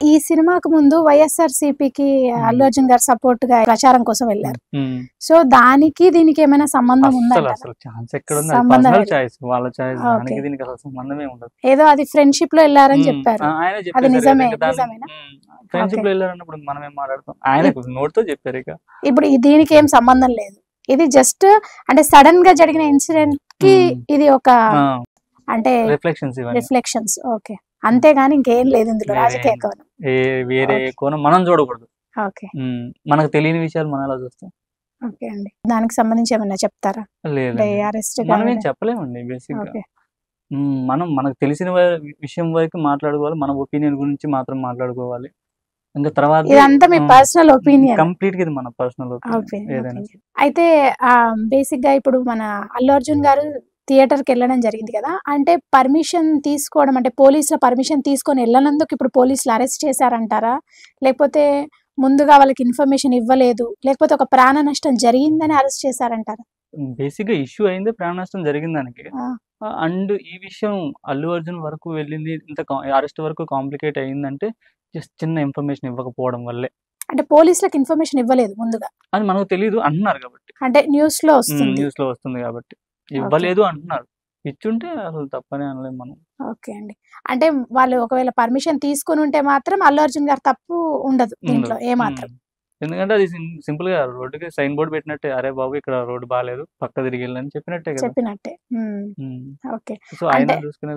ఈ సినిమాకు ముందు వైఎస్ఆర్‌సీపీకి అల్లు అర్జున్ గారు సపోర్ట్ గా ప్రచారం కోసం వెళ్ళారు. సో దానికి దీనికి ఏమైనా సంబంధం ఉందా? అసలు ఛాన్స్ ఎక్కడ ఉంది? పర్సనల్ చాయిస్, వాళ్ళ చాయిస్. దానికి దీనికి అసలు సంబంధమే ఉండదు. ఏదో అది ఫ్రెండ్షిప్ లో వెళ్ళారని చెప్పారు. అది నిజమే? నిజమేనా? ఫ్రెండ్షిప్ లో వెళ్ళారన్నప్పుడు మనం ఏం మాట్లాడతాం? ఆయన నోటితో చెప్పారు. ఇక ఇప్పుడు దీనికి ఏం సంబంధం లేదు. ఇది జస్ట్ అంటే సడన్ గా జరిగిన ఇన్సిడెంట్ కి ఇది ఒక అంటే రిఫ్లెక్షన్స్. ఓకే, అంతేగాని ఇంకేం లేదు ఇందులో రాజకీయ కోణం, వేరే కోణం మనం చూడకూడదు. ఓకే, మనకు తెలియని విషయాలు మనం ఎలా చూస్తాం? ఓకే అండి, దానికి సంబంధించి ఏమన్నా చెప్తారా? లేదు, మనం ఏం చెప్పలేమండి. బేసిక్ గా మనకు తెలిసిన విషయం వరకు మాట్లాడుకోవాలి. మన ఒపీనియన్ గురించి మాత్రం మాట్లాడుకోవాలి. ఇంకా తర్వాత ఇదంతా మీ పర్సనల్ ఒపీనియన్, కంప్లీట్ గా ఇది మన పర్సనల్ ఒపీనియన్. అయితే బేసిక్ గా ఇప్పుడు మన అల్లు అర్జున్ గారు థియేటర్ కి వెళ్ళడం జరిగింది కదా, అంటే పర్మిషన్ తీసుకోవడం అంటే పోలీసుల పర్మిషన్ తీసుకొని వెళ్ళనందుకు ఇప్పుడు పోలీసులు అరెస్ట్ చేశారంటారా, లేకపోతే ముందుగా వాళ్ళకి ఇన్ఫర్మేషన్ ఇవ్వలేదు, లేకపోతే ఒక ప్రాణ నష్టం జరిగిందని అరెస్ట్ చేశారంటారా? బేసిక్ గా ఇష్యూ అయింది ప్రాణ నష్టం జరిగిన దానికి. అండ్ ఈ విషయం అల్లు అర్జున్ వరకు వెళ్ళింది, ఇంత అరెస్ట్ వరకు కాంప్లికేట్ అయిందంటే జస్ట్ చిన్న ఇన్ఫర్మేషన్ ఇవ్వకపోవడం వల్లే. అంటే పోలీసులకు ఇన్ఫర్మేషన్ ఇవ్వలేదు ముందుగా అది మనకు తెలియదు అంటున్నారు కాబట్టి, అంటే న్యూస్ లో వస్తుంది కాబట్టి ఇవ్వలేదు అంటున్నారు. ఇచ్చుంటే అసలు తప్పనే అనలేదు మనం. ఓకే అండి, అంటే వాళ్ళు ఒకవేళ పర్మిషన్ తీసుకుని ఉంటే మాత్రం అల్లు అర్జున్ గారు తప్పు ఉండదు దీంట్లో ఏమాత్రం. ఎందుకంటే అది సింపుల్ గా రోడ్డుకి సైన్ బోర్డు పెట్టినట్టే, అరే బాబు ఇక్కడ రోడ్డు బాగాలేదు పక్క తిరిగి వెళ్ళని చెప్పినట్టే. ఓకే,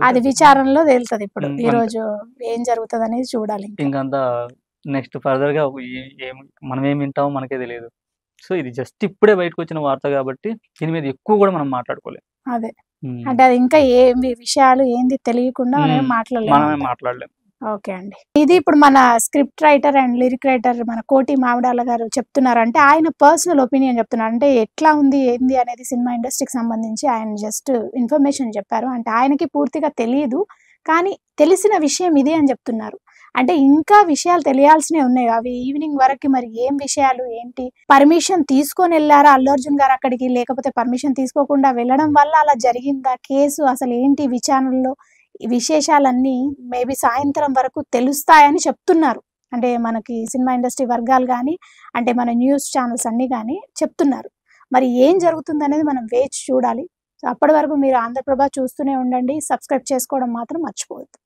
అది విచారణలో తేలుతుంది ఇప్పుడు ఈ రోజు ఏం జరుగుతుంది అనేది చూడాలి. ఇంకంతా నెక్స్ట్ ఫర్దర్ గా మనం ఏం వింటామో మనకే తెలియదు. సో ఇది జస్ట్ ఇప్పుడే బయటకు వచ్చిన వార్త కాబట్టి దీని మీద ఎక్కువ కూడా మనం మాట్లాడుకోలేము. అదే అంటే అది ఇంకా ఏమి విషయాలు ఏంది తెలియకుండా మనమే మాట్లాడలేము. ఓకే అండి, ఇది ఇప్పుడు మన script writer and lyric writer మన కోటి మామిడాల గారు చెప్తున్నారు, అంటే ఆయన పర్సనల్ ఒపీనియన్ చెప్తున్నారు. అంటే ఎట్లా ఉంది ఏంది అనేది సినిమా ఇండస్ట్రీకి సంబంధించి ఆయన జస్ట్ ఇన్ఫర్మేషన్ చెప్పారు. అంటే ఆయనకి పూర్తిగా తెలియదు, కానీ తెలిసిన విషయం ఇదే అని చెప్తున్నారు. అంటే ఇంకా విషయాలు తెలియాల్సినవి ఉన్నాయి, అవి ఈవినింగ్ వరకు మరి ఏం విషయాలు ఏంటి, పర్మిషన్ తీసుకొని వెళ్ళారా అల్లు అర్జున్ గారు అక్కడికి, లేకపోతే పర్మిషన్ తీసుకోకుండా వెళ్ళడం వల్ల అలా జరిగిందా, కేసు అసలు ఏంటి, విచారణలో విశేషాలన్నీ మేబీ సాయంత్రం వరకు తెలుస్తాయని చెప్తున్నారు. అంటే మనకి సినిమా ఇండస్ట్రీ వర్గాలు కానీ అంటే మన న్యూస్ ఛానల్స్ అన్ని కానీ చెప్తున్నారు. మరి ఏం జరుగుతుంది అనేది మనం వేచి చూడాలి. అప్పటి వరకు మీరు ఆంధ్రప్రభ చూస్తూనే ఉండండి, సబ్స్క్రైబ్ చేసుకోవడం మాత్రం మర్చిపోవద్దు.